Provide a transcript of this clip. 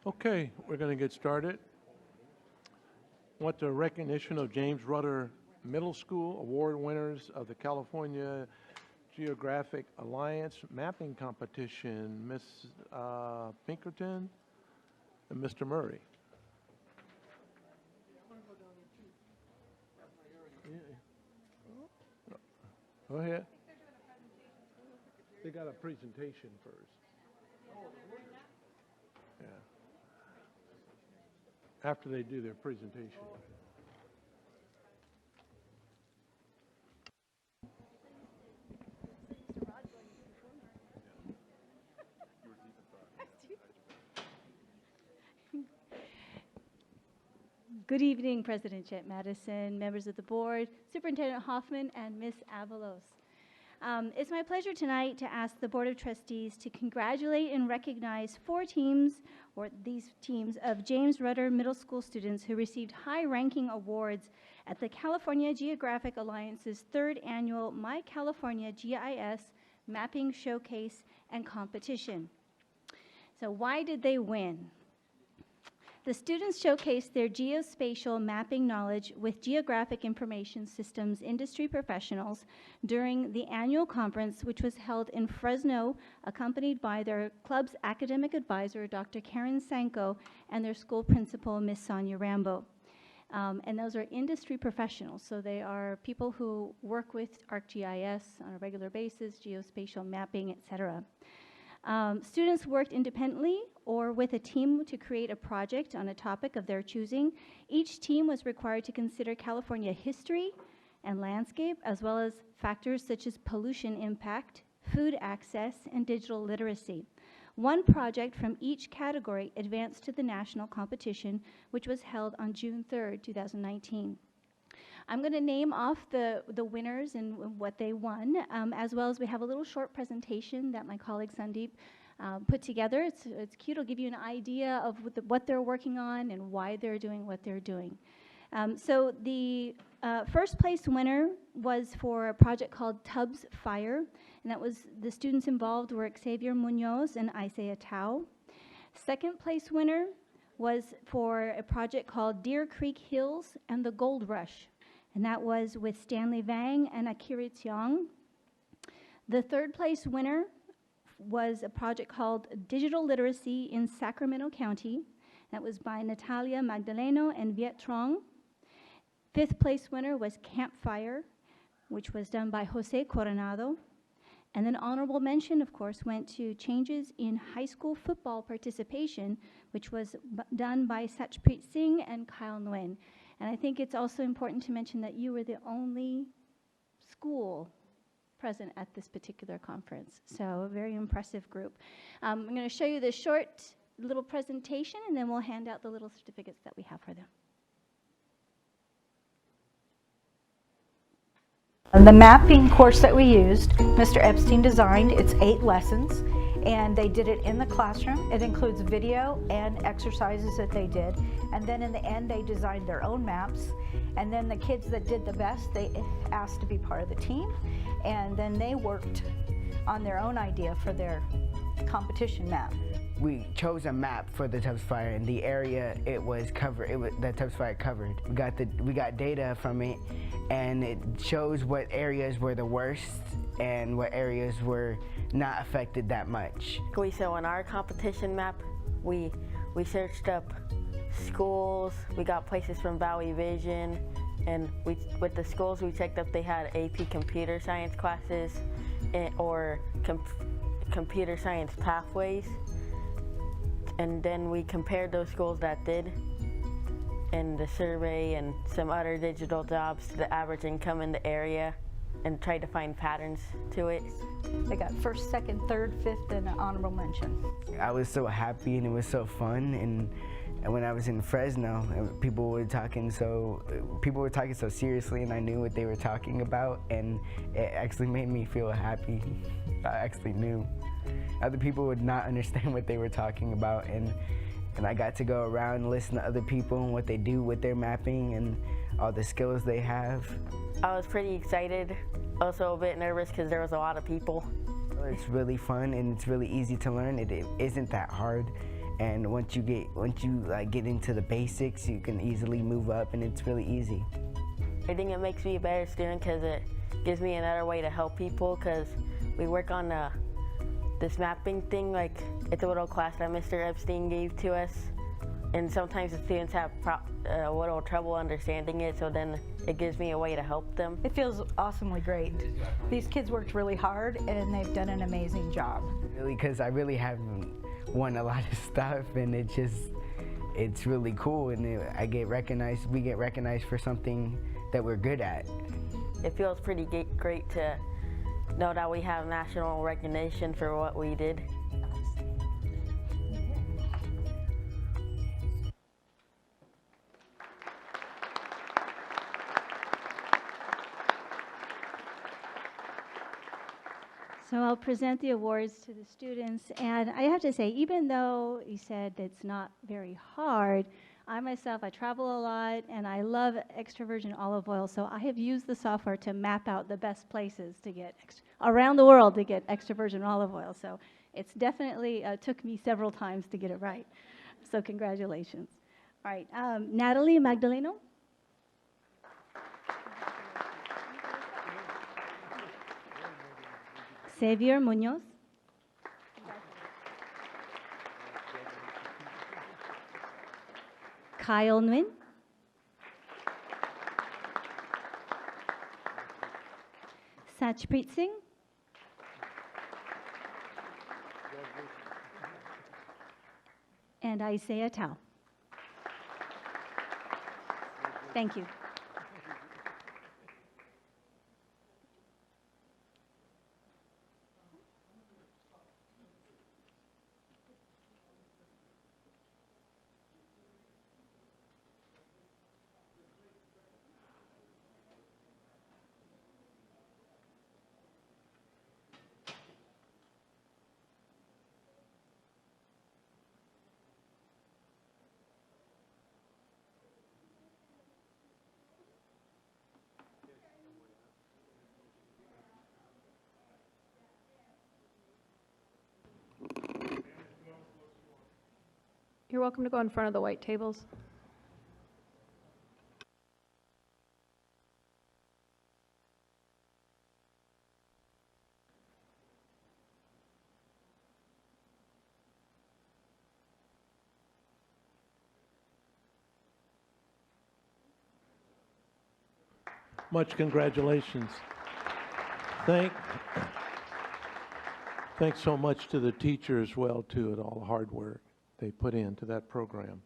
Okay, we're going to get started. Want the recognition of James Rutter Middle School award winners of the California Geographic Alliance Mapping Competition, Miss Pinkerton and Mr. Murray. Go ahead. They got a presentation first. Yeah. After they do their presentation. Good evening, President Chet Madison, members of the board, Superintendent Hoffman, and Ms. Avalos. It's my pleasure tonight to ask the Board of Trustees to congratulate and recognize these teams of James Rutter Middle School students who received high-ranking awards at the California Geographic Alliance's 3rd annual My California GIS Mapping Showcase and Competition. So why did they win? The students showcased their geospatial mapping knowledge with geographic information systems industry professionals during the annual conference, which was held in Fresno, accompanied by their club's academic advisor, Dr. Karen Sanko, and their school principal, Ms. Sonia Rambo. And those are industry professionals, so they are people who work with ArcGIS on a regular basis, geospatial mapping, et cetera. Students worked independently or with a team to create a project on a topic of their choosing. Each team was required to consider California history and landscape, as well as factors such as pollution impact, food access, and digital literacy. One project from each category advanced to the national competition, which was held on June 3rd, 2019. I'm going to name off the winners and what they won, as well as we have a little short presentation that my colleague Sandeep put together. It's cute. It'll give you an idea of what they're working on and why they're doing what they're doing. So the first place winner was for a project called Tubbs Fire, and that was the students involved were Xavier Munoz and Isaiah Tao. Second place winner was for a project called Deer Creek Hills and the Gold Rush, and that was with Stanley Vang and Akira Tiong. The third place winner was a project called Digital Literacy in Sacramento County. That was by Natalia Magdaleno and Viet Trong. Fifth place winner was Campfire, which was done by Jose Coronado. And then honorable mention, of course, went to Changes in High School Football Participation, which was done by Satchpreet Singh and Kyle Nguyen. And I think it's also important to mention that you were the only school present at this particular conference. So a very impressive group. I'm going to show you the short little presentation, and then we'll hand out the little certificates that we have for them. The mapping course that we used, Mr. Epstein designed. It's 8 lessons, and they did it in the classroom. It includes video and exercises that they did. And then in the end, they designed their own maps. And then the kids that did the best, they asked to be part of the team. And then they worked on their own idea for their competition map. We chose a map for the Tubbs Fire, and the area it was covered. The Tubbs Fire covered. We got data from it, and it shows what areas were the worst and what areas were not affected that much. So on our competition map, we searched up schools. We got places from Valley Vision, and with the schools we checked up they had AP computer science classes or computer science pathways. And then we compared those schools that did in the survey and some other digital jobs to the average income in the area and tried to find patterns to it. They got first, second, third, fifth, and an honorable mention. I was so happy and it was so fun, and when I was in Fresno, people were talking so seriously, and I knew what they were talking about, and it actually made me feel happy. I actually knew. Other people would not understand what they were talking about, and I got to go around and listen to other people and what they do with their mapping and all the skills they have. I was pretty excited, also a bit nervous because there was a lot of people. It's really fun and it's really easy to learn. It isn't that hard, And once you get into the basics, you can easily move up, and it's really easy. I think it makes me a better student because it gives me another way to help people, because we work on this mapping thing, like it's a little class that Mr. Epstein gave to us, and sometimes the students have a little trouble understanding it, so then it gives me a way to help them. It feels awesomely great. These kids worked really hard and they've done an amazing job. Really, because I really haven't won a lot of stuff, and it's really cool, and we get recognized for something that we're good at. It feels pretty great to know that we have national recognition for what we did. So I'll present the awards to the students, and I have to say, even though you said it's not very hard, I myself, I travel a lot, and I love extra virgin olive oil, so I have used the software to map out the best places to get around the world to get extra virgin olive oil. So it's definitely took me several times to get it right. So congratulations. All right, Natalie Magdaleno. Xavier Munoz. Kyle Nguyen. Satchpreet Singh. And Isaiah Tao. Thank you. You're welcome to go in front of the white tables. Much congratulations. Thanks so much to the teacher as well, too, and all the hard work they put into that program.